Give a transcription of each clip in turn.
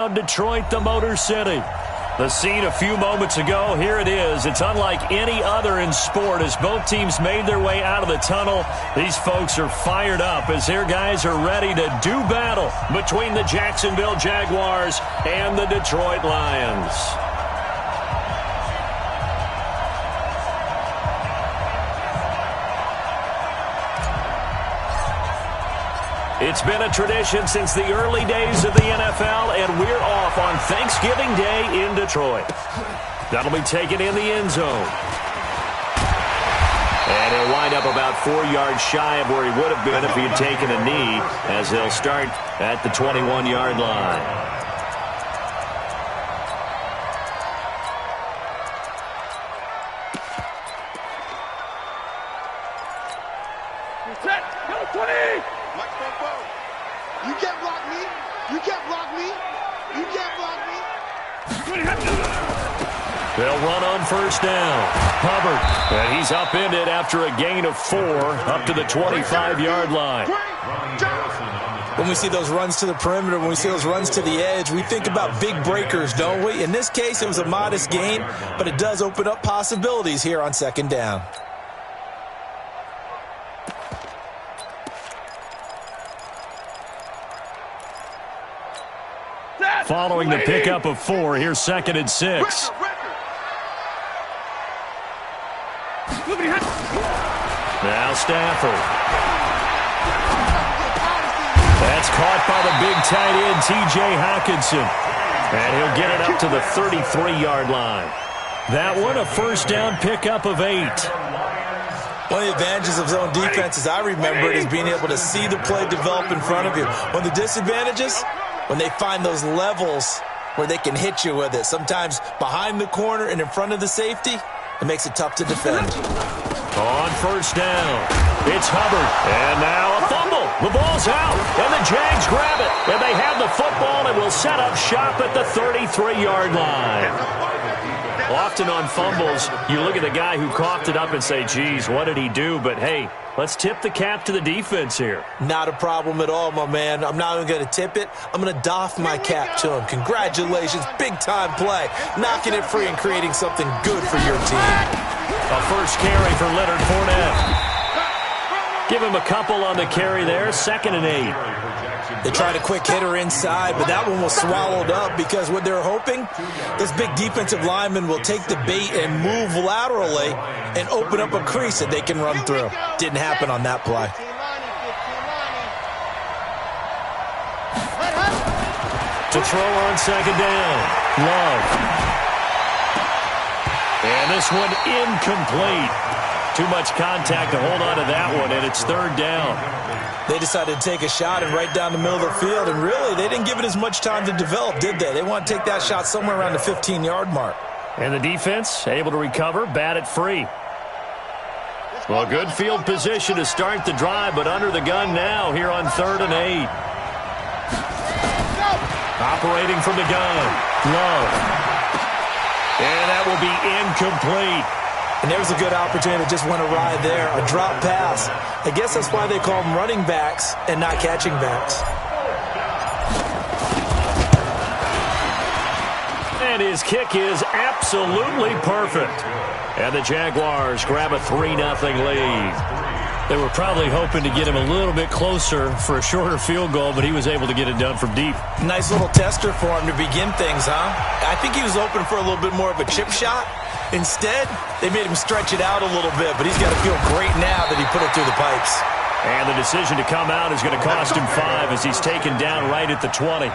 Detroit, the Motor City. The scene a few moments ago, here it is. It's unlike any other in sport as both teams made their way out of the tunnel. These folks are fired up as their guys are ready to do battle between the Jacksonville Jaguars and the Detroit Lions. It's been a tradition since the early days of the NFL, and we're off on Thanksgiving Day in Detroit. That'll be taken in the end zone. And he'll wind up about 4 yards shy of where he would have been if he had taken a knee, as they'll start at the 21-yard line. You can't block me. You can't block me. You can't block me. They'll run on first down. Hubbard, and he's upended after a gain of 4 up to the 25-yard line. When we see those runs to the perimeter, when we see those runs to the edge, we think about big breakers, don't we? In this case, it was a modest gain, but it does open up possibilities here on second down. Following the pickup of 4, here's 2nd and 6. Now Stafford. That's caught by the big tight end, T.J. Hockenson. And he'll get it up to the 33-yard line. That one, a first down pickup of 8. One of the advantages of zone defense, as I remember it, is being able to see the play develop in front of you. One of the disadvantages, when they find those levels where they can hit you with it. Sometimes behind the corner and in front of the safety, it makes it tough to defend. On first down, it's Hubbard. And now a fumble. The ball's out, and the Jags grab it. And they have the football and will set up shop at the 33-yard line. Often on fumbles, you look at the guy who coughed it up and say, geez, what did he do? But, hey, let's tip the cap to the defense here. Not a problem at all, my man. I'm not even going to tip it. I'm going to doff my cap to him. Congratulations. Big-time play. Knocking it free and creating something good for your team. A first carry for Leonard Fournette. Give him a couple on the carry there. 2nd and 8. They tried a quick hitter inside, but that one was swallowed up because what they're hoping, this big defensive lineman will take the bait and move laterally and open up a crease that they can run through. Didn't happen on that play. To throw on 2nd down, Love. And this one incomplete. Too much contact to hold on to that one, and it's 3rd down. They decided to take a shot and right down the middle of the field, and really, they didn't give it as much time to develop, did they? They want to take that shot somewhere around the 15-yard mark. And the defense able to recover, bat it free. Well, good field position to start the drive, but under the gun now here on 3rd and 8. Operating from the gun, Love. And that will be incomplete. And there was a good opportunity that just went awry there, a drop pass. I guess that's why they call them running backs and not catching backs. And his kick is absolutely perfect. And the Jaguars grab a 3-0 lead. They were probably hoping to get him a little bit closer for a shorter field goal, but he was able to get it done from deep. Nice little tester for him to begin things, huh? I think he was open for a little bit more of a chip shot. Instead, they made him stretch it out a little bit, but he's got to feel great now that he put it through the pipes. And the decision to come out is going to cost him 5 as he's taken down right at the 20.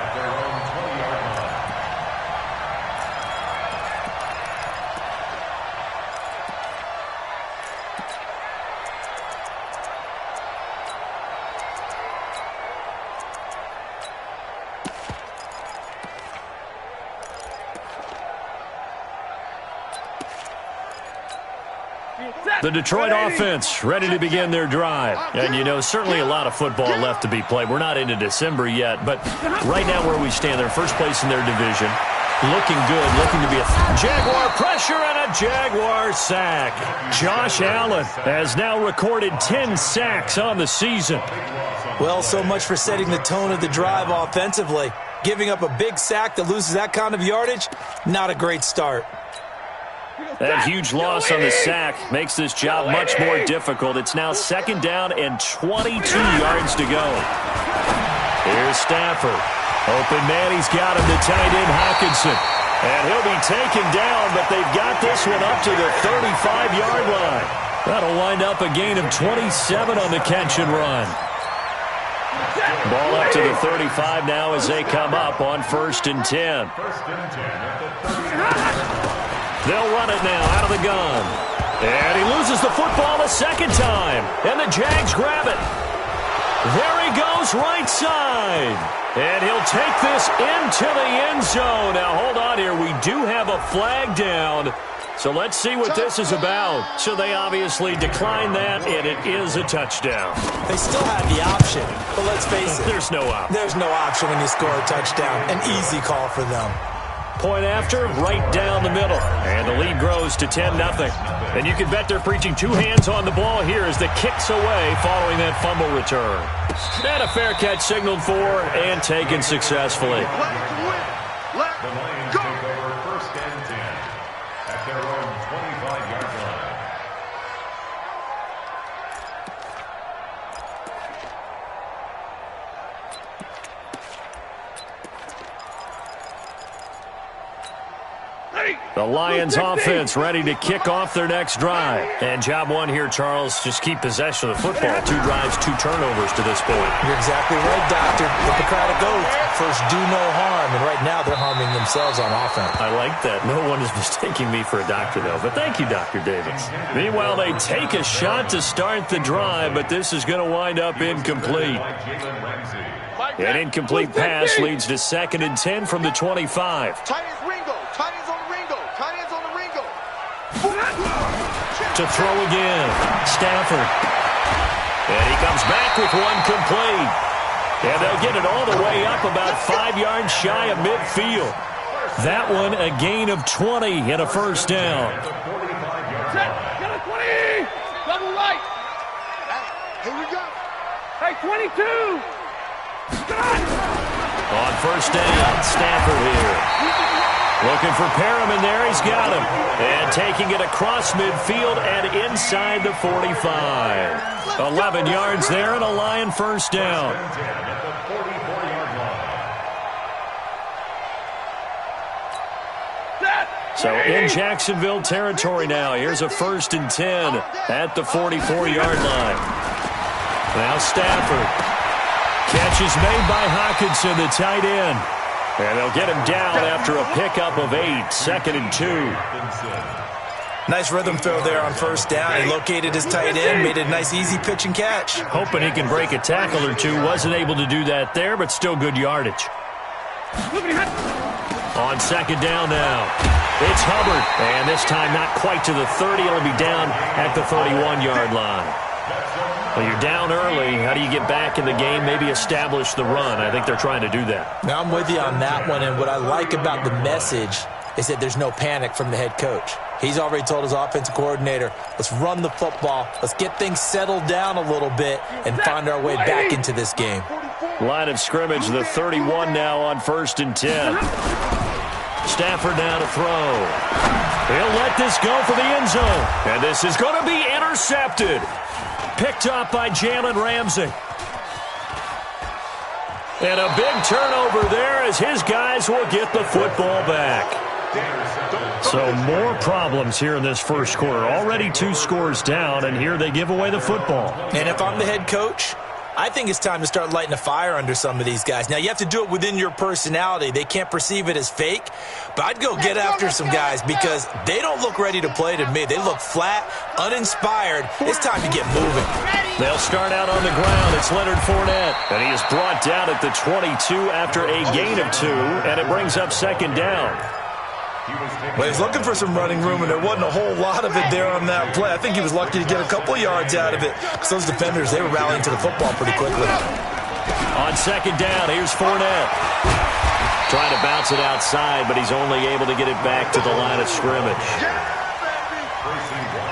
The Detroit offense ready to begin their drive. And, you know, certainly a lot of football left to be played. We're not into December yet, but right now where we stand, they're first place in their division. Looking good, looking to be a Jaguar pressure and a Jaguar sack. Josh Allen has now recorded 10 sacks on the season. Well, so much for setting the tone of the drive offensively. Giving up a big sack that loses that kind of yardage, not a great start. That huge loss on the sack makes this job much more difficult. It's now 2nd down and 22 yards to go. Here's Stafford. Open man, he's got him to tight end Hockenson. And he'll be taken down, but they've got this one up to the 35-yard line. That'll wind up a gain of 27 on the catch and run. Ball up to the 35 now as they come up on 1st and 10. They'll run it now out of the gun. And he loses the football a second time. And the Jags grab it. There he goes, right side. And he'll take this into the end zone. Now, hold on here. We do have a flag down. So let's see what this is about. So they obviously decline that, and it is a touchdown. They still have the option, but let's face it. There's no option. There's no option when you score a touchdown. An easy call for them. Point after, right down the middle. And the lead grows to 10-0. And you can bet they're preaching 2 hands on the ball here as the kick's away following that fumble return. And a fair catch signaled for and taken successfully. The Lions take over 1st and 10 at their own 25-yard line. The Lions offense ready to kick off their next drive. And job one here, Charles, just keep possession of the football. 2 drives, 2 turnovers to this point. You're exactly right, Doctor. Hippocratic oath. First, do no harm. And right now, they're harming themselves on offense. I like that. No one is mistaking me for a doctor, though. But thank you, Dr. Davis. Meanwhile, they take a shot to start the drive, but this is going to wind up incomplete. An incomplete pass leads to 2nd and 10 from the 25. To throw again, Stafford. And he comes back with one complete. And they'll get it all the way up about 5 yards shy of midfield. That one a gain of 20 and a 1st down. Set, get a 20. Double right. Here we go. Hey, 22. On 1st down, Stafford here. Looking for Perriman there. He's got him. And taking it across midfield and inside the 45. 11 yards there and a Lion 1st down. So in Jacksonville territory now. Here's a 1st and 10 at the 44-yard line. Now Stafford. Catch is made by Hockenson, the tight end. And they'll get him down after a pickup of 8, 2nd and 2. Nice rhythm throw there on 1st down. He located his tight end, made a nice easy pitch and catch. Hoping he can break a tackle or two. Wasn't able to do that there, but still good yardage. On 2nd down now, it's Hubbard. And this time not quite to the 30. It'll be down at the 31-yard line. Well, you're down early. How do you get back in the game? Maybe establish the run. I think they're trying to do that. Now, I'm with you on that one, and what I like about the message is that there's no panic from the head coach. He's already told his offensive coordinator, let's run the football, let's get things settled down a little bit, and find our way back into this game. Line of scrimmage, the 31 now on 1st and 10. Stafford now to throw. He'll let this go for the end zone. And this is going to be intercepted. Picked up by Jalen Ramsey. And a big turnover there as his guys will get the football back. So more problems here in this 1st quarter. Already 2 scores down, and here they give away the football. And if I'm the head coach, I think it's time to start lighting a fire under some of these guys. Now, you have to do it within your personality. They can't perceive it as fake. But I'd go get after some guys because they don't look ready to play to me. They look flat, uninspired. It's time to get moving. They'll start out on the ground. It's Leonard Fournette. And he is brought down at the 22 after a gain of 2. And it brings up 2nd down. Well, he's looking for some running room, and there wasn't a whole lot of it there on that play. I think he was lucky to get a couple yards out of it because those defenders, they were rallying to the football pretty quickly. On 2nd down, here's Fournette. Trying to bounce it outside, but he's only able to get it back to the line of scrimmage.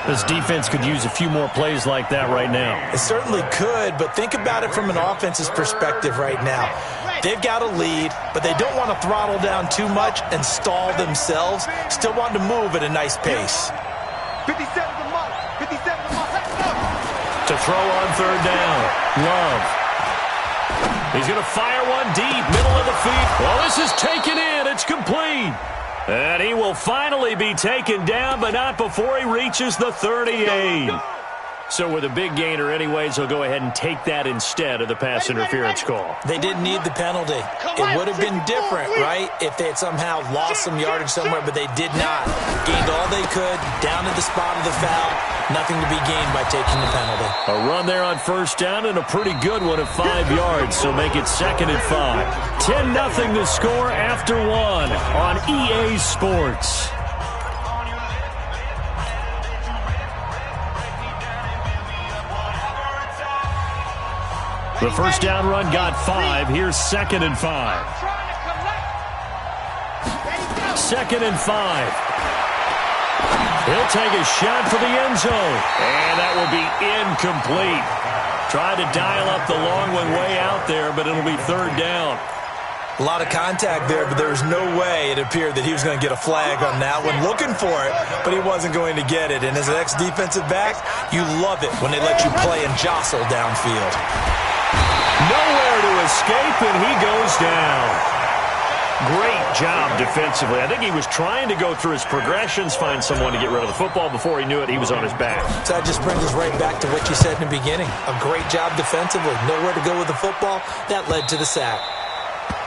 This defense could use a few more plays like that right now. It certainly could, but think about it from an offense's perspective right now. They've got a lead, but they don't want to throttle down too much and stall themselves. Still want to move at a nice pace. 57 the mark. 57 the mark. To throw on third down. Love. He's going to fire one deep, middle of the field. Well, this is taken in. It's complete. And he will finally be taken down, but not before he reaches the 38. So with a big gainer anyways, he'll go ahead and take that instead of the pass interference call. They didn't need the penalty. It would have been different, right, if they had somehow lost some yardage somewhere, but they did not. Gained all they could, down at the spot of the foul. Nothing to be gained by taking the penalty. A run there on first down and a pretty good one at 5 yards, so make it 2nd and 5. 10-0 the score after one on EA Sports. The first down run got 5. Here's 2nd and 5. 2nd and 5. He'll take a shot for the end zone. And that will be incomplete. Tried to dial up the long one way out there, but it'll be 3rd down. A lot of contact there, but there was no way it appeared that he was going to get a flag on that one. Looking for it, but he wasn't going to get it. And as an ex-defensive back, you love it when they let you play and jostle downfield. Nowhere to escape, and he goes down. Great job defensively. I think he was trying to go through his progressions, find someone to get rid of the football. Before he knew it, he was on his back. So that just brings us right back to what you said in the beginning. A great job defensively. Nowhere to go with the football. That led to the sack.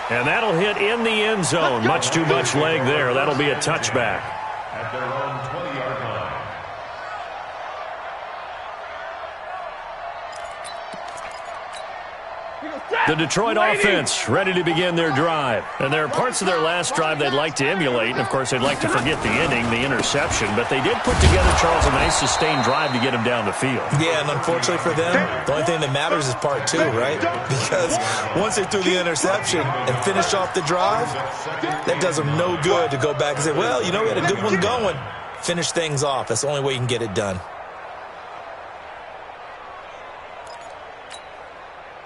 And that'll hit in the end zone. Much too much leg there. That'll be a touchback. At their own 20-yard line. The Detroit offense ready to begin their drive. And there are parts of their last drive they'd like to emulate. And, of course, they'd like to forget the inning, the interception. But they did put together, Charles, a nice sustained drive to get him down the field. Yeah, and unfortunately for them, the only thing that matters is part 2, right? Because once they threw the interception and finished off the drive, that does them no good to go back and say, well, you know, we had a good one going. Finish things off. That's the only way you can get it done.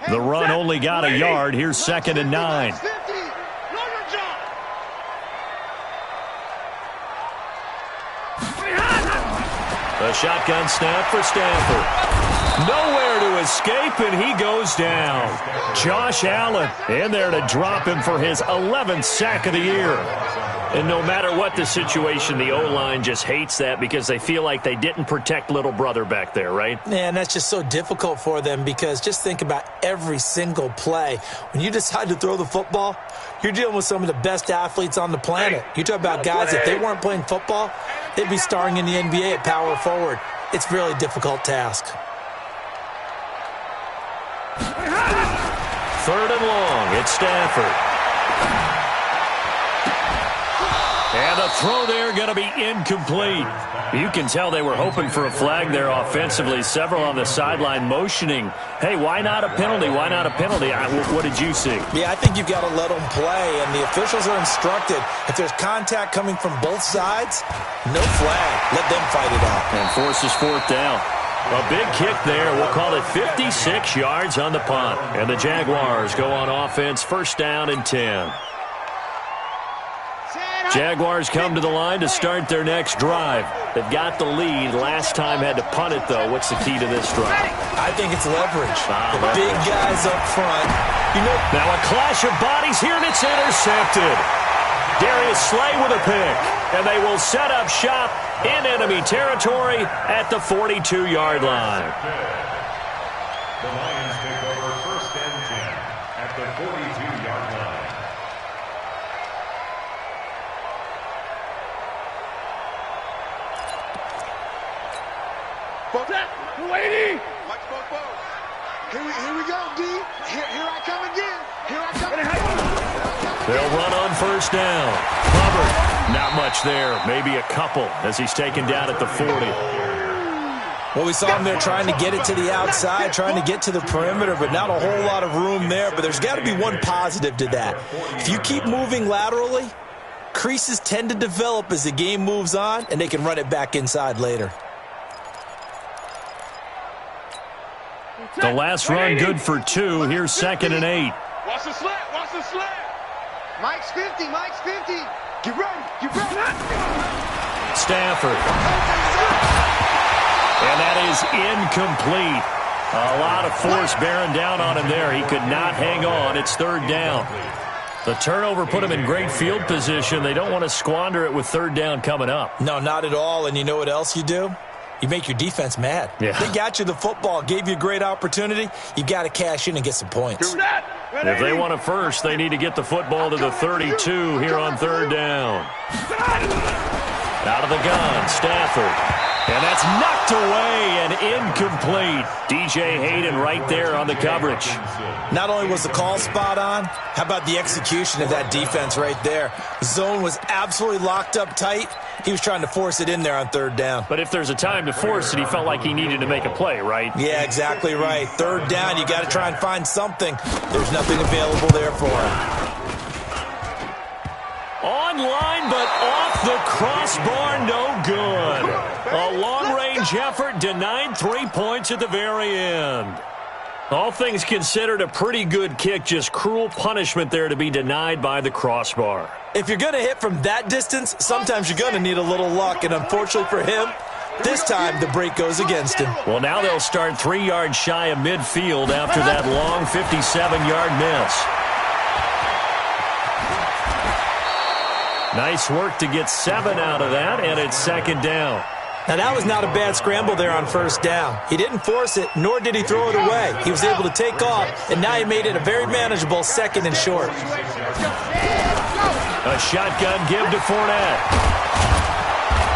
The run only got a yard. Here's 2nd and 9. A shotgun snap for Stafford. Nowhere to escape, and he goes down. Josh Allen in there to drop him for his 11th sack of the year. And no matter what the situation, the O-line just hates that because they feel like they didn't protect little brother back there, right? Yeah, and that's just so difficult for them because just think about every single play. When you decide to throw the football, you're dealing with some of the best athletes on the planet. You talk about guys, if they weren't playing football, they'd be starring in the NBA at power forward. It's a really difficult task. 3rd and long. It's Stafford. And the throw there going to be incomplete. You can tell they were hoping for a flag there offensively. Several on the sideline motioning, hey, why not a penalty? Why not a penalty? What did you see? Yeah, I think you've got to let them play, and the officials are instructed. If there's contact coming from both sides, no flag. Let them fight it out. And forces 4th down. A big kick there. We'll call it 56 yards on the punt. And the Jaguars go on offense, 1st down and 10. Jaguars come to the line to start their next drive. They've got the lead. Last time had to punt it, though. What's the key to this drive? I think it's leverage. The big guys up front. Now a clash of bodies here, and it's intercepted. Darius Slay with a pick. And they will set up shop in enemy territory at the 42-yard line. The Lions take over 1st and 10 at the 42-yard line. Waiting. Here we go, D. Here I come again. Here I come. They'll run on 1st down. Hubbard, not much there. Maybe a couple as he's taken down at the 40. Well, we saw him there trying to get it to the outside, trying to get to the perimeter, but not a whole lot of room there. But there's got to be one positive to that. If you keep moving laterally, creases tend to develop as the game moves on, and they can run it back inside later. The last run good for 2. Here's 2nd and 8. Watch the slant. Watch It's a slam. Mike's 50. Mike's 50. Get ready. Get ready. Stafford. And that is incomplete. A lot of force bearing down on him there. He could not hang on. It's third down. The turnover put him in great field position. They don't want to squander it with third down coming up. No, not at all. And you know what else you do? You make your defense mad. Yeah. They got you the football, gave you a great opportunity. You got to cash in and get some points. If they want it first, they need to get the football to the 32 here on third down. Out of the gun, Stafford. And that's knocked away and incomplete. DJ Hayden right there on the coverage. Not only was the call spot on, how about the execution of that defense right there? The zone was absolutely locked up tight. He was trying to force it in there on third down. But if there's a time to force it, he felt like he needed to make a play, right? Yeah, exactly right. Third down, you got to try and find something. There's nothing available there for him. Online, but off the crossbar, no good. A long-range effort denied 3 points at the very end. All things considered, a pretty good kick, just cruel punishment there to be denied by the crossbar. If you're going to hit from that distance, sometimes you're going to need a little luck, and unfortunately for him, this time the break goes against him. Well, now they'll start 3 yards shy of midfield after that long 57-yard miss. Nice work to get 7 out of that, and it's second down. Now, that was not a bad scramble there on first down. He didn't force it, nor did he throw it away. He was able to take off, and now he made it a very manageable second and short. A shotgun give to Fournette.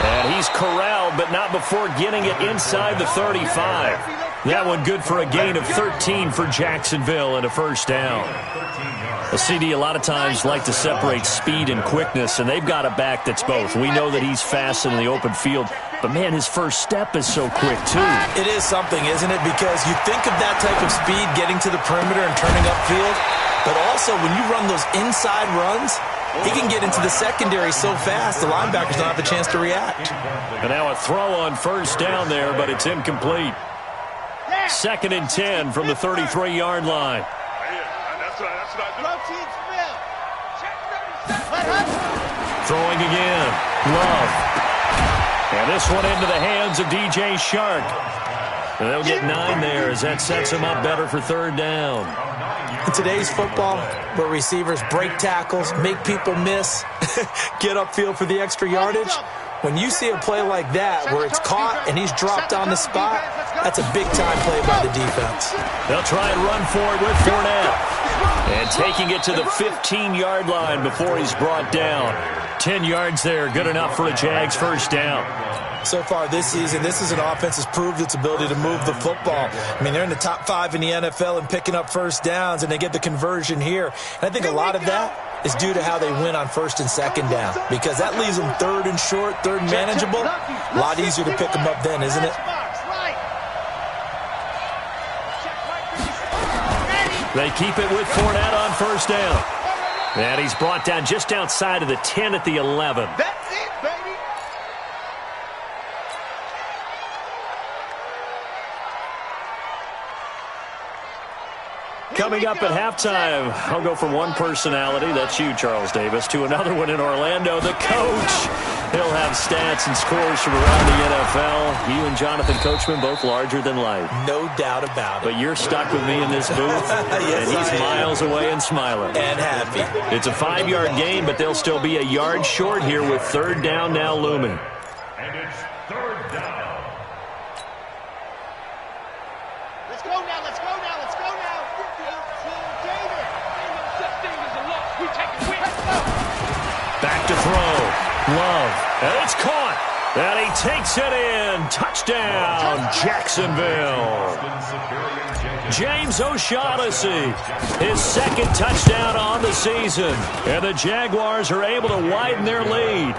And he's corralled, but not before getting it inside the 35. That one good for a gain of 13 for Jacksonville and a first down. The CD a lot of times like to separate speed and quickness, and they've got a back that's both. We know that he's fast in the open field, but, man, his first step is so quick, too. It is something, isn't it? Because you think of that type of speed getting to the perimeter and turning upfield, but also when you run those inside runs, he can get into the secondary so fast the linebackers don't have a chance to react. And now a throw on first down there, but it's incomplete. Second and 10 from the 33-yard line. Throwing again. Love. And this one into the hands of DJ Shark. And they'll get 9 there as that sets them up better for third down. In today's football, where receivers break tackles, make people miss, get upfield for the extra yardage, when you see a play like that where it's caught and he's dropped on the spot, that's a big-time play by the defense. They'll try and run for it with Fournette. And taking it to the 15-yard line before he's brought down. 10 yards there, good enough for a Jags first down. So far this season, this is an offense that's proved its ability to move the football. I mean, they're in the top 5 in the NFL in picking up first downs, and they get the conversion here. And I think a lot of that is due to how they win on first and second down, because that leaves them third and short, third and manageable. A lot easier to pick them up then, isn't it? They keep it with Fournette on first down. And he's brought down just outside of the 10 at the 11. That's it, baby. Coming up at halftime, I'll go from one personality, that's you, Charles Davis, to another one in Orlando, the coach. He'll have stats and scores from around the NFL. You and Jonathan Coachman, both larger than life. No doubt about it. But you're stuck with me in this booth, yes, and he's miles away and smiling. And happy. It's a 5-yard gain, but they'll still be a yard short here with third down now looming. And it's third down. Let's go now, let's go now, let's go now. David. Back to throw. Love. And it's caught. And he takes it in. Touchdown, Jacksonville. James O'Shaughnessy, his second touchdown on the season. And the Jaguars are able to widen their lead.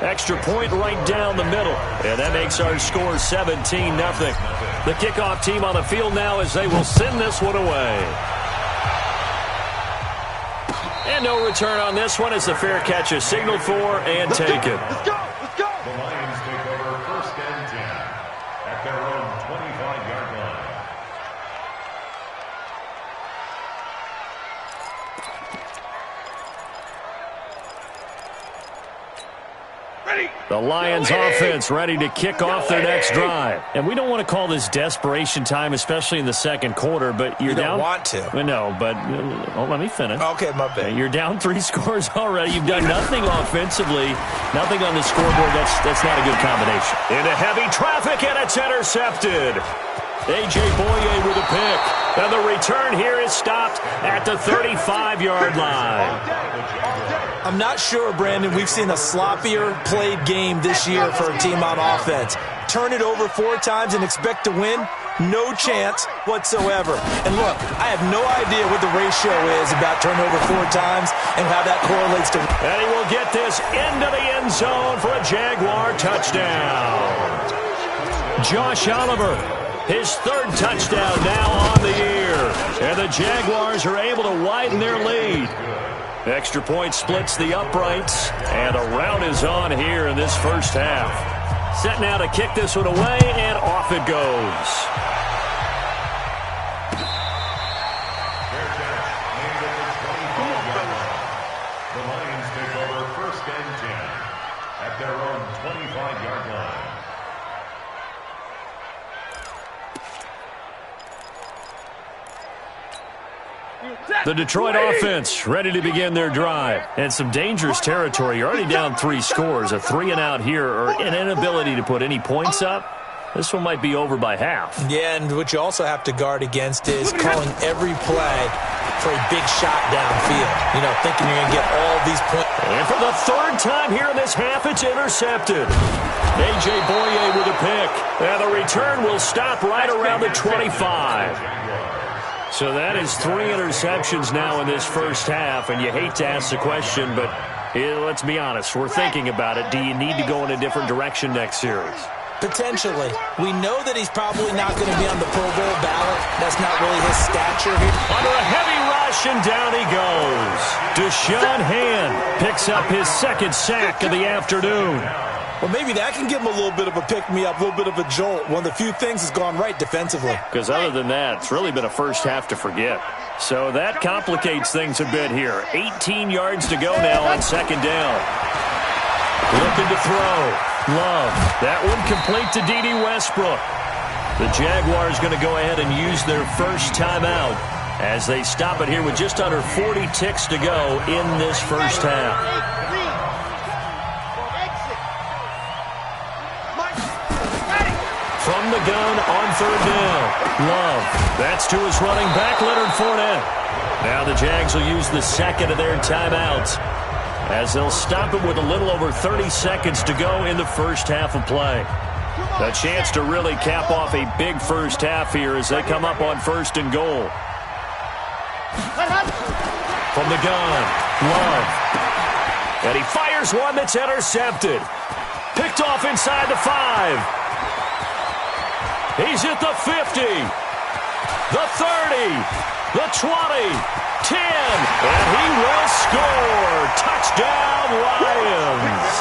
Extra point right down the middle. And that makes our score 17-0. The kickoff team on the field now as they will send this one away. And no return on this one as the fair catch is signaled for and taken. Let's go, let's go. The Lions take over first and 10 at their own 25-yard line. The Lions offense ready to kick off their next drive. And we don't want to call this desperation time, especially in the second quarter, but you're down. You don't want to. No, but let me finish. Okay, my bad. You're down 3 scores already. You've done nothing offensively, nothing on the scoreboard. That's not a good combination. Into heavy traffic, and it's intercepted. A.J. Boye with a pick. And the return here is stopped at the 35-yard line. I'm not sure, Brandon, we've seen a sloppier played game this year for a team on offense. Turn it over 4 times and expect to win? No chance whatsoever. And look, I have no idea what the ratio is about turnover 4 times and how that correlates to... And he will get this into the end zone for a Jaguar touchdown. Josh Oliver, his 3rd touchdown now on the year. And the Jaguars are able to widen their lead. Extra point splits the uprights, and a rout is on here in this first half. Set now to kick this one away, and off it goes. The Lions take over 1st and 10 at their own 25-yard line. The Detroit offense ready to begin their drive. And some dangerous territory. You're already down 3 scores. A 3-and-out here, or an inability to put any points up. This one might be over by half. Yeah, and what you also have to guard against is calling every play for a big shot downfield. You know, thinking you're going to get all these points. And for the 3rd time here in this half, it's intercepted. A.J. Boye with a pick. And the return will stop right around the 25. So that is 3 interceptions now in this first half, and you hate to ask the question, but let's be honest, we're thinking about it. Do you need to go in a different direction next series? Potentially. We know that he's probably not going to be on the Pro Bowl ballot. That's not really his stature here. Under a heavy rush, and down he goes. Deshaun Hand picks up his 2nd sack of the afternoon. Well, maybe that can give him a little bit of a pick-me-up, a little bit of a jolt. One of the few things has gone right defensively. Because other than that, it's really been a first half to forget. So that complicates things a bit here. 18 yards to go now on 2nd down. Looking to throw. Love. That one complete to D.D. Westbrook. The Jaguars going to go ahead and use their first timeout as they stop it here with just under 40 ticks to go in this first half. From the gun on 3rd down. Love. That's to his running back, Leonard Fournette. Now the Jags will use the 2nd of their timeouts as they'll stop it with a little over 30 seconds to go in the first half of play. A chance to really cap off a big first half here as they come up on 1st and goal. From the gun, Love. And he fires one that's intercepted. Picked off inside the 5. He's at the 50, the 30, the 20, 10, and he will score. Touchdown, Lions.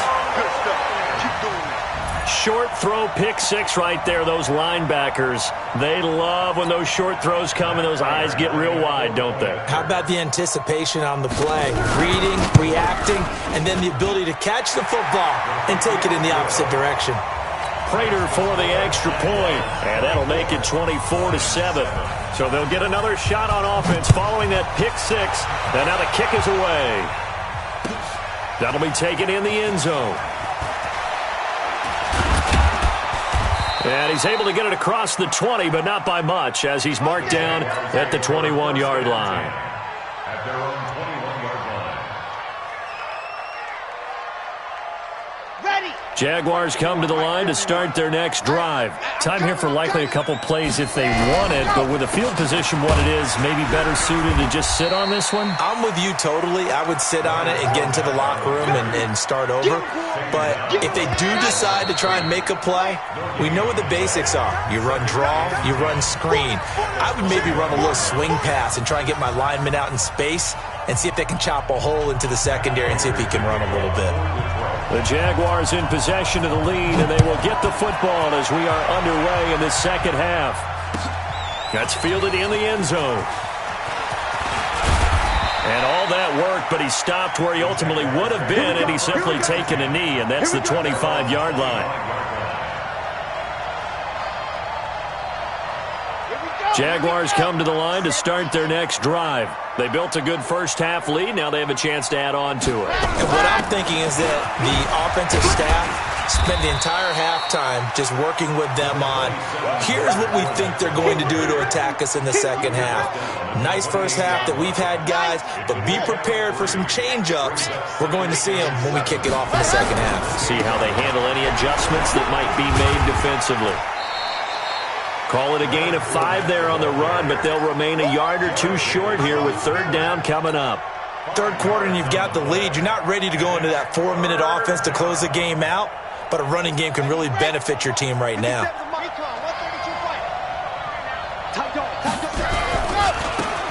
Short throw, pick 6 right there. Those linebackers, they love when those short throws come and those eyes get real wide, don't they? How about the anticipation on the play? Reading, reacting, and then the ability to catch the football and take it in the opposite direction. Prater for the extra point, and that'll make it 24-7. So they'll get another shot on offense following that pick 6, and now the kick is away. That'll be taken in the end zone. And he's able to get it across the 20, but not by much, as he's marked down at the 21-yard line. At their own 21-yard line. Jaguars come to the line to start their next drive. Time here for likely a couple plays if they want it, but with the field position what it is, maybe better suited to just sit on this one? I'm with you totally. I would sit on it and get into the locker room and start over. But if they do decide to try and make a play, we know what the basics are. You run draw, you run screen. I would maybe run a little swing pass and try and get my lineman out in space and see if they can chop a hole into the secondary and see if he can run a little bit. The Jaguars in possession of the lead, and they will get the football as we are underway in the second half. That's fielded in the end zone. And all that work, but he stopped where he ultimately would have been, and he's simply taken a knee, and that's the 25-yard line. Jaguars come to the line to start their next drive. They built a good first-half lead. Now they have a chance to add on to it. And what I'm thinking is that the offensive staff spent the entire halftime just working with them on, here's what we think they're going to do to attack us in the second half. Nice first half that we've had, guys, but be prepared for some change-ups. We're going to see them when we kick it off in the second half. See how they handle any adjustments that might be made defensively. Call it a gain of 5 there on the run, but they'll remain a yard or two short here with third down coming up. Third quarter and you've got the lead. You're not ready to go into that 4-minute offense to close the game out, but a running game can really benefit your team right now.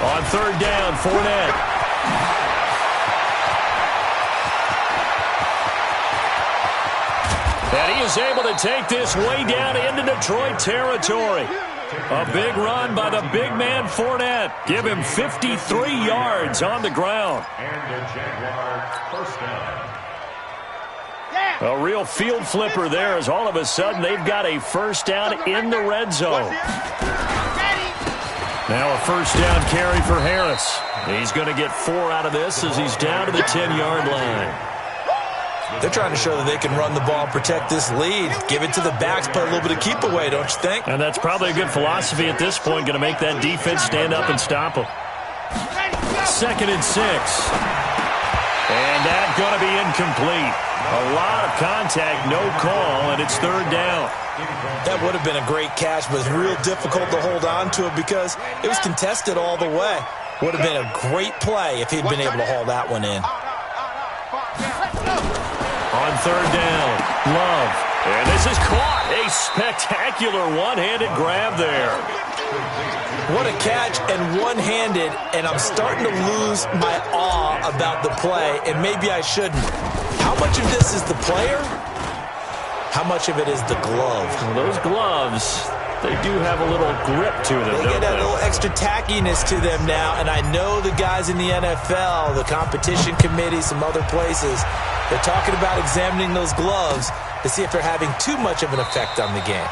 On third down, Fournette. And he is able to take this way down into Detroit territory. A big run by the big man Fournette. Give him 53 yards on the ground. And the Jaguars first down. A real field flipper there as all of a sudden they've got a first down in the red zone. Now a first down carry for Harris. He's going to get 4 out of this as he's down to the 10-yard line. They're trying to show that they can run the ball, protect this lead, give it to the backs, play a little bit of keep away, don't you think? And that's probably a good philosophy at this point, going to make that defense stand up and stop them. 2nd and 6. And that's going to be incomplete. A lot of contact, no call, and it's third down. That would have been a great catch, but it's real difficult to hold on to it because it was contested all the way. Would have been a great play if he'd been able to haul that one in. On third down, Love. And this is caught. A spectacular one-handed grab there. What a catch and one-handed, and I'm starting to lose my awe about the play, and maybe I shouldn't. How much of this is the player? How much of it is the glove? Well, those gloves, they do have a little grip to them, They get a little extra tackiness to them now, and I know the guys in the NFL, the competition committee, some other places, they're talking about examining those gloves to see if they're having too much of an effect on the game.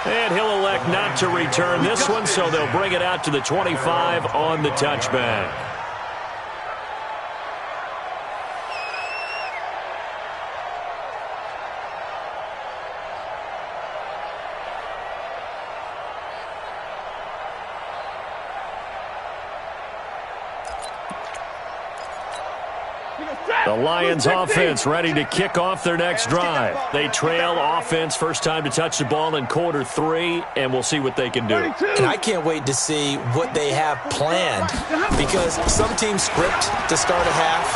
And he'll elect not to return this one, so they'll bring it out to the 25 on the touchback. The Lions offense ready to kick off their next drive. They trail offense first time to touch the ball in quarter 3, and we'll see what they can do. And I can't wait to see what they have planned because some teams script to start a half.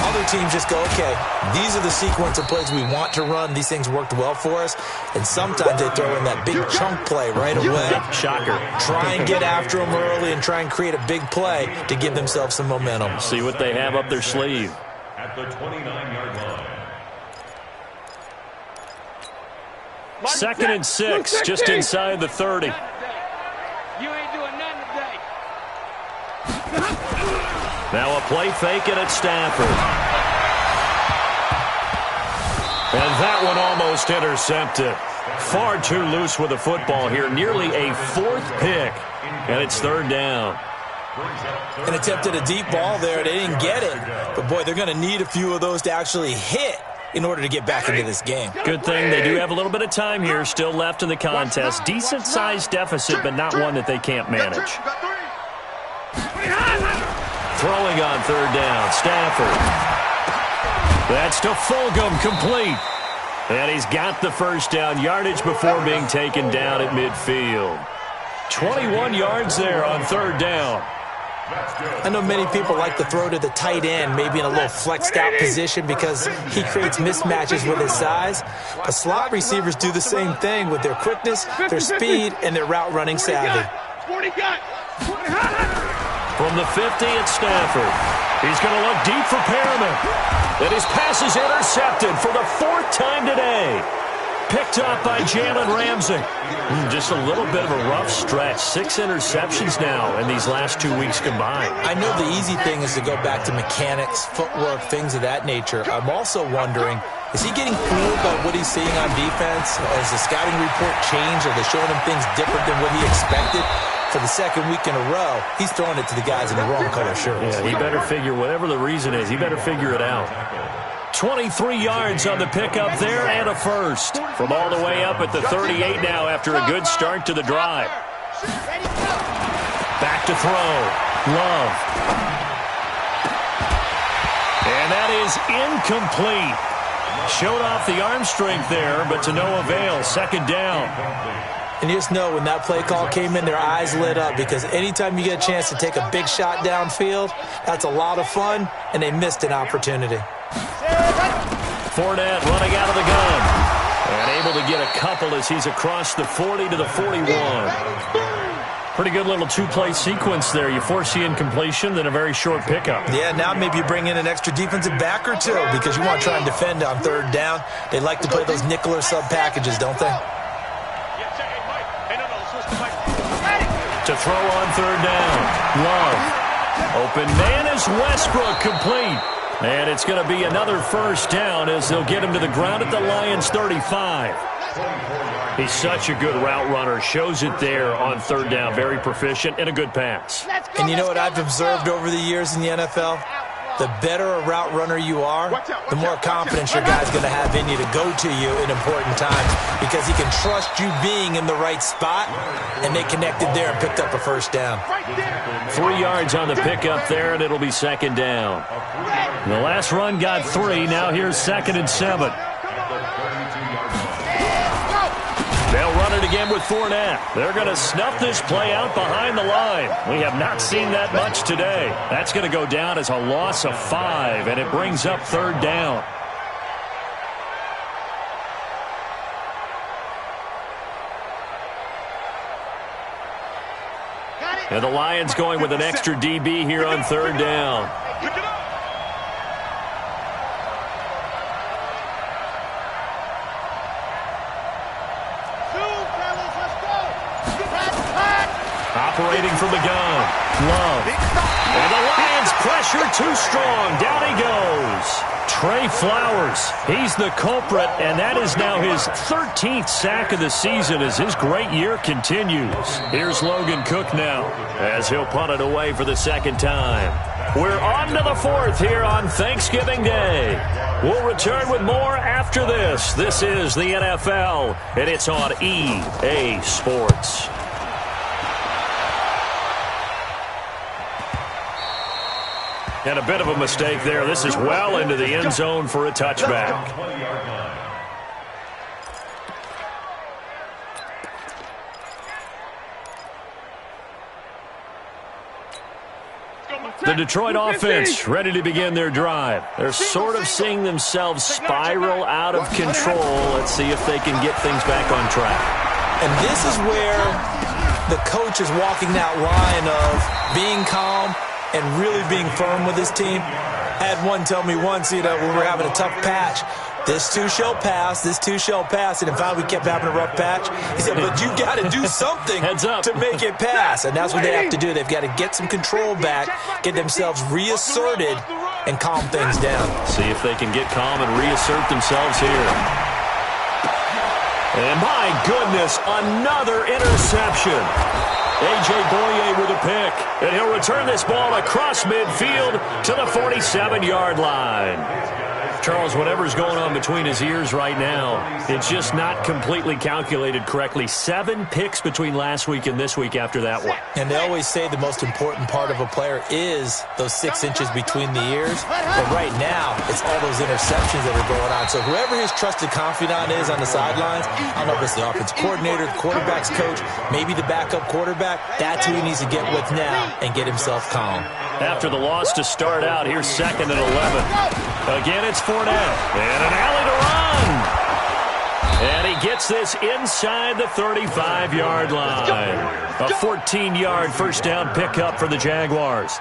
Other teams just go, okay, these are the sequence of plays we want to run. These things worked well for us. And sometimes they throw in that big chunk play right away. Shocker. Try and get after them early and try and create a big play to give themselves some momentum. See what they have up their sleeve. At the 29-yard line. 2nd and 6, just inside the 30. You ain't doing nothing today. Now a play fake and it's Stafford. And that one almost intercepted. Far too loose with the football here. Nearly a 4th pick. And it's third down. And attempted a deep ball there. They didn't get it. But, boy, they're going to need a few of those to actually hit in order to get back into this game. Good thing they do have a little bit of time here still left in the contest. Decent-sized deficit, but not one that they can't manage. Throwing on third down, Stafford. That's to Fulgham, complete. And he's got the first down yardage before being taken down at midfield. 21 yards there on third down. I know many people like to throw to the tight end, maybe in a little flexed out position because he creates mismatches with his size. But slot receivers do the same thing with their quickness, their speed, and their route running savvy. From the 50, it's Stafford. He's going to look deep for Perriman. And his pass is intercepted for the 4th time today. picked up by Jalen Ramsey. Just a little bit of a rough stretch. 6 interceptions now in these last 2 weeks combined. I know the easy thing is to go back to mechanics, footwork, things of that nature. I'm also wondering, is he getting fooled by what he's seeing on defense? Has the scouting report changed? Are they showing him things different than what he expected? For the second week in a row, he's throwing it to the guys in the wrong color shirts. Yeah, he better figure, whatever the reason is, he better figure it out. 23 yards on the pickup there and a first. From all the way up at the 38 now after a good start to the drive. Back to throw. Love. And that is incomplete. Showed off the arm strength there, but to no avail. Second down. And you just know when that play call came in, their eyes lit up, because anytime you get a chance to take a big shot downfield, that's a lot of fun, and they missed an opportunity. Fournette running out of the gun. And able to get a couple as he's across the 40 to the 41. Pretty good little two-play sequence there. You force the incompletion, then a very short pickup. Yeah, now maybe you bring in an extra defensive back or two because you want to try and defend on third down. They like to play those nickel or sub packages, don't they? To throw on third down. Love. Open man is Westbrook, complete. And it's going to be another first down as they'll get him to the ground at the Lions' 35. He's such a good route runner. Shows it there on third down. Very proficient and a good pass. And you know what I've observed over the years in the NFL? The better a route runner you are, the more confidence your guy's going to have in you to go to you in important times because he can trust you being in the right spot, and they connected there and picked up a first down. 3 yards on the pickup there, and it'll be second down. The last run got 3. Now here's 2nd and 7. They'll run it again with Fournette. They're going to snuff this play out behind the line. We have not seen that much today. That's going to go down as a loss of 5, and it brings up third down. And the Lions going with an extra DB here on third down. Operating from the gun. Love. And the Lions pressure too strong. Down he goes. Trey Flowers. He's the culprit, and that is now his 13th sack of the season as his great year continues. Here's Logan Cook now as he'll punt it away for the second time. We're on to the 4th here on Thanksgiving Day. We'll return with more after this. This is the NFL, and it's on EA Sports. And a bit of a mistake there. This is well into the end zone for a touchback. The Detroit offense ready to begin their drive. They're sort of seeing themselves spiral out of control. Let's see if they can get things back on track. And this is where the coach is walking that line of being calm and really being firm with his team. I had one tell me once, when we were having a tough patch, this too shall pass, this too shall pass. And in fact, we kept having a rough patch. He said, but you got to do something to make it pass. And that's what they have to do. They've got to get some control back, get themselves reasserted, and calm things down. See if they can get calm and reassert themselves here. And my goodness, another interception. A.J. Boye with a pick, and he'll return this ball across midfield to the 47-yard line. Charles, whatever's going on between his ears right now, it's just not completely calculated correctly. 7 picks between last week and this week after that one. And they always say the most important part of a player is those 6 inches between the ears. But right now, it's all those interceptions that are going on. So whoever his trusted confidant is on the sidelines, I don't know if it's the offensive coordinator, the quarterback's coach, maybe the backup quarterback, that's who he needs to get with now and get himself calm. After the loss to start out, here's 2nd and 11. Again, it's Fournette. And an alley to run. And he gets this inside the 35-yard line. A 14-yard first down pickup for the Jaguars.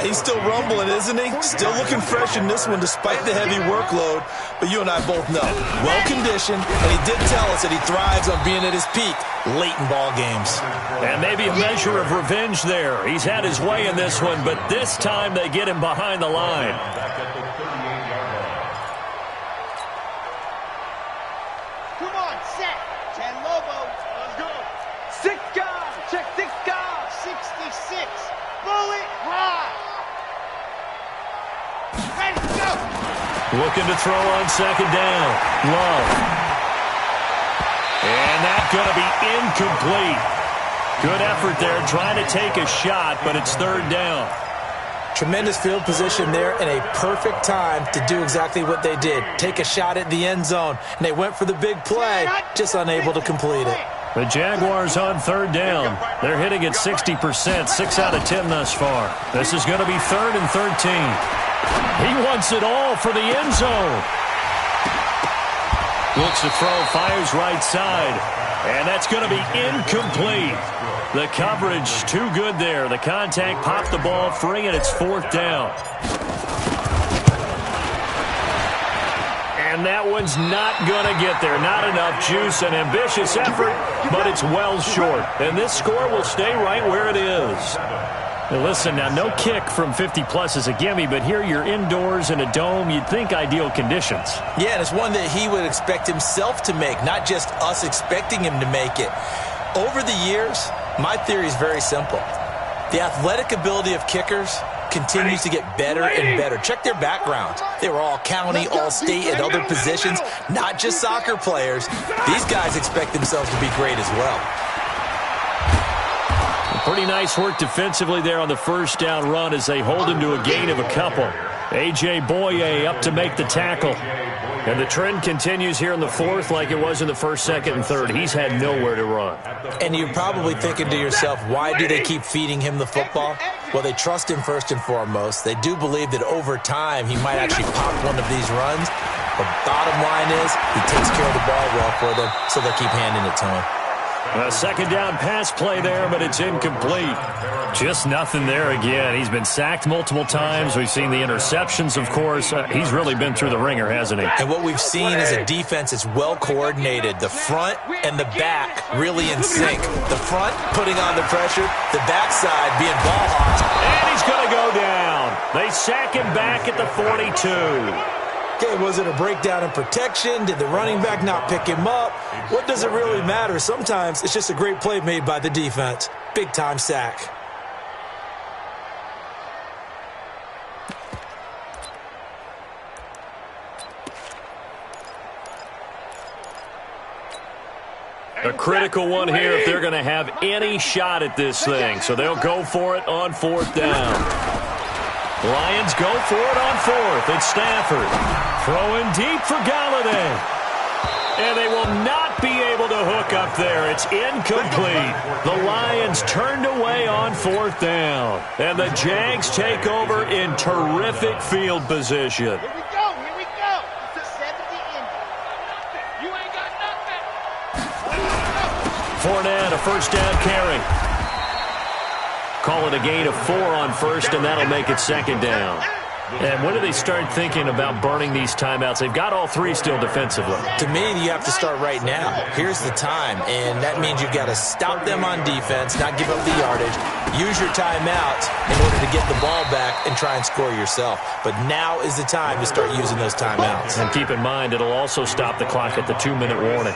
He's still rumbling, isn't he? Still looking fresh in this one despite the heavy workload. But you and I both know, well-conditioned, and he did tell us that he thrives on being at his peak late in ball games. And maybe a measure of revenge there. He's had his way in this one, but this time they get him behind the line. Come on, set. 10 Lobos. Let's go. 6 guys. Check 6 guys. 66. Bullet high. Ready, go. Looking to throw on second down. Love. And that's going to be incomplete. Good effort there trying to take a shot, but it's third down. Tremendous field position there and a perfect time to do exactly what they did. Take a shot at the end zone, and they went for the big play, just unable to complete it. The Jaguars on third down. They're hitting at 60%, 6 out of 10 thus far. This is going to be 3rd and 13. He wants it all for the end zone. Looks to throw, fires right side, and that's going to be incomplete. The coverage too good there. The contact popped the ball free, and it's 4th down. And that one's not going to get there. Not enough juice, an ambitious effort, but it's well short. And this score will stay right where it is. Now listen, now no kick from 50-plus is a gimme, but here you're indoors in a dome. You'd think ideal conditions. Yeah, and it's one that he would expect himself to make, not just us expecting him to make it. Over the years, my theory is very simple. The athletic ability of kickers continues to get better and better. Check their backgrounds. They were all county, all state, and other positions, not just soccer players. These guys expect themselves to be great as well. Pretty nice work defensively there on the first down run as they hold him to a gain of a couple. A.J. Boye up to make the tackle. And the trend continues here in the 4th like it was in the 1st, 2nd, and 3rd. He's had nowhere to run. And you're probably thinking to yourself, why do they keep feeding him the football? Well, they trust him first and foremost. They do believe that over time he might actually pop one of these runs. The bottom line is he takes care of the ball well for them, so they keep handing it to him. A second down pass play there, but it's incomplete. Just nothing there again. He's been sacked multiple times. We've seen the interceptions, of course. He's really been through the ringer, hasn't he? And what we've seen is a defense that's well coordinated. The front and the back really in sync. The front putting on the pressure, the backside being ball hawks. And he's going to go down. They sack him back at the 42. Okay, was it a breakdown in protection? Did the running back not pick him up? What does it really matter? Sometimes it's just a great play made by the defense. Big-time sack. A critical one here if they're going to have any shot at this thing. So they'll go for it on 4th down. Lions go for it on 4th. It's Stafford. Throwing deep for Galladay. And they will not be able to hook up there. It's incomplete. The Lions turned away on 4th down. And the Jags take over in terrific field position. Here we go. Here we go. 70 in. You ain't got nothing. Fournette, a first down carry. Call it a gain of 4 on 1st, and that'll make it 2nd down. And when do they start thinking about burning these timeouts? They've got all 3 still defensively. To me, you have to start right now. Here's the time, and that means you've got to stop them on defense, not give up the yardage, use your timeouts in order to get the ball back and try and score yourself. But now is the time to start using those timeouts. And keep in mind, it'll also stop the clock at the 2-minute warning.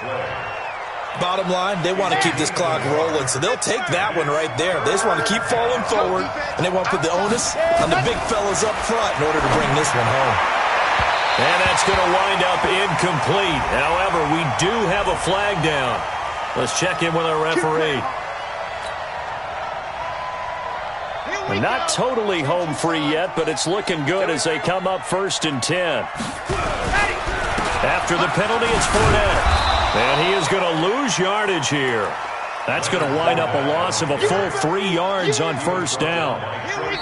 Bottom line, they want to keep this clock rolling, so they'll take that one right there. They just want to keep falling forward, and they want to put the onus on the big fellas up front in order to bring this one home. And that's going to wind up incomplete. However, we do have a flag down. Let's check in with our referee. Not totally home free yet, but it's looking good as they come up 1st and 10. After the penalty, it's Fournette. And he is going to lose yardage here. That's going to wind up a loss of a full 3 yards on 1st down.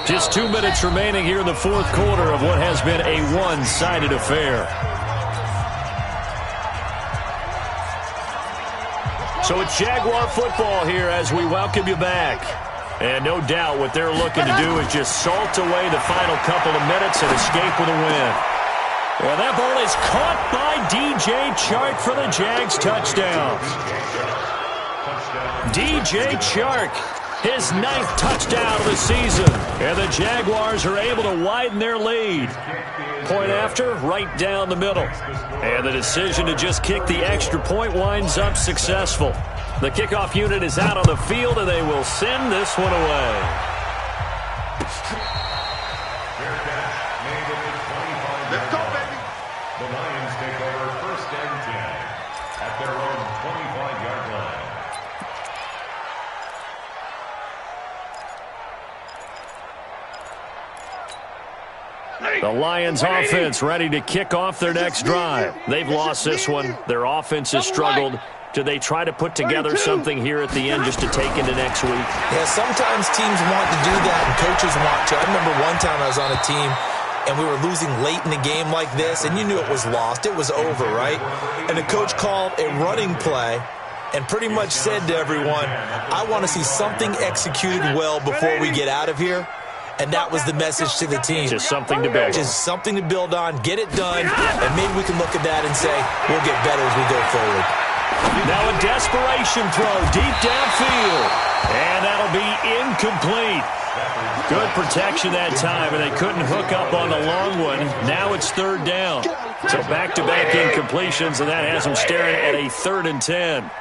Just 2 minutes remaining here in the 4th quarter of what has been a one-sided affair. So it's Jaguar football here as we welcome you back. And no doubt what they're looking to do is just salt away the final couple of minutes and escape with a win. And that ball is caught by DJ Chark for the Jags touchdown. DJ Chark, his 9th touchdown of the season. And the Jaguars are able to widen their lead. Point after, right down the middle. And the decision to just kick the extra point winds up successful. The kickoff unit is out on the field, and they will send this one away. Let's go, baby. The Lions take over 1st and 10 at their own 25-yard line. The Lions offense ready to kick off their next drive. They've lost this one. Their offense has struggled. Do they try to put together something here at the end just to take into next week? Yeah, sometimes teams want to do that and coaches want to. I remember one time I was on a team and we were losing late in the game like this, and you knew it was lost. It was over, right? And the coach called a running play and pretty much said to everyone, I want to see something executed well before we get out of here. And that was the message to the team. Just something to build on. Just something to build on, get it done, and maybe we can look at that and say, we'll get better as we go forward. Now a desperation throw deep downfield. And that'll be incomplete. Good protection that time, and they couldn't hook up on the long one. Now it's 3rd down. So back-to-back incompletions, and that has them staring at a 3rd and 10.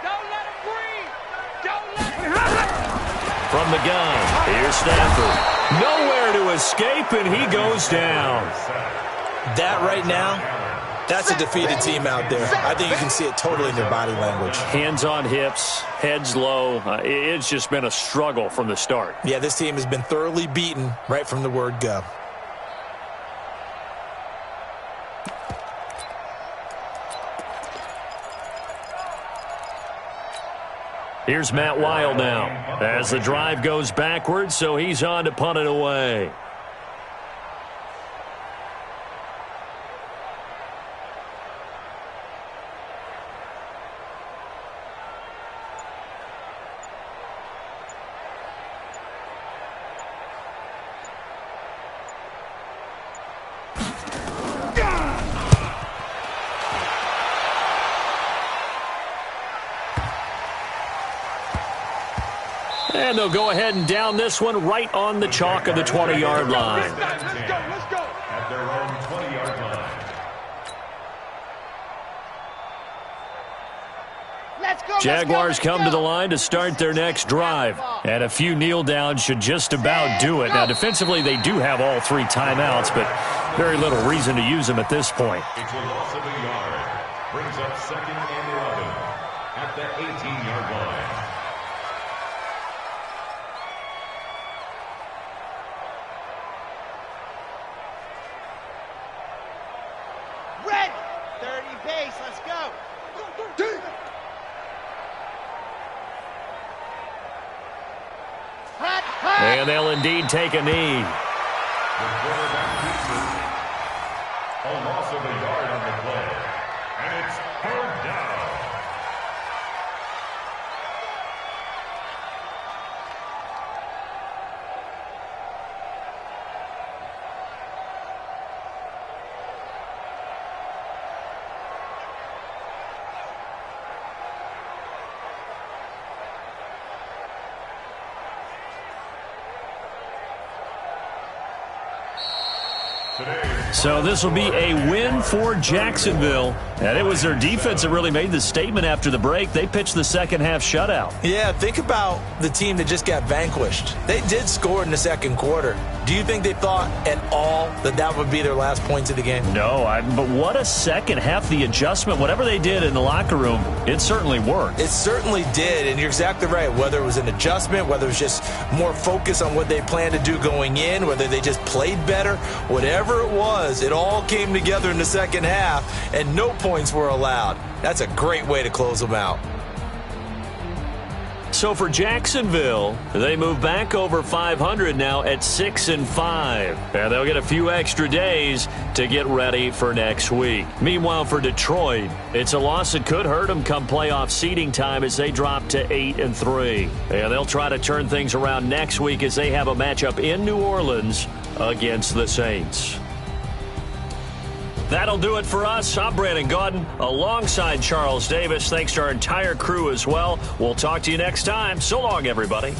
From the gun, here's Stafford. Nowhere to escape, and he goes down. That right now, that's a defeated team out there. I think you can see it totally in their body language. Hands on hips, heads low. It's just been a struggle from the start. Yeah, this team has been thoroughly beaten right from the word go. Here's Matt Wild now as the drive goes backwards, so he's on to punt it away. And they'll go ahead and down this one right on the chalk of the 20-yard line. Let's go. At their own 20-yard line. Jaguars come to the line to start their next drive. And a few kneel downs should just about do it. Now, defensively, they do have all 3 timeouts, but very little reason to use them at this point. It's a loss of a yard. Brings up 2nd and 11 at the 18-yard line. Red, 30 base, let's go. And they'll indeed take a knee. The quarterback keeps it. A loss of a yard on the play. And it's 3rd down. So this will be a win for Jacksonville. And it was their defense that really made the statement after the break. They pitched the second half shutout. Yeah, think about the team that just got vanquished. They did score in the second quarter. Do you think they thought at all that that would be their last points of the game? No, but what a second half. The adjustment, whatever they did in the locker room, it certainly worked. It certainly did, and you're exactly right. Whether it was an adjustment, whether it was just more focus on what they planned to do going in, whether they just played better, whatever it was, it all came together in the second half, and no points were allowed. That's a great way to close them out. So for Jacksonville, they move back over 500 now at 6-5. And they'll get a few extra days to get ready for next week. Meanwhile, for Detroit, it's a loss that could hurt them come playoff seeding time as they drop to 8-3. And they'll try to turn things around next week as they have a matchup in New Orleans against the Saints. That'll do it for us. I'm Brandon Gaudin alongside Charles Davis. Thanks to our entire crew as well. We'll talk to you next time. So long, everybody.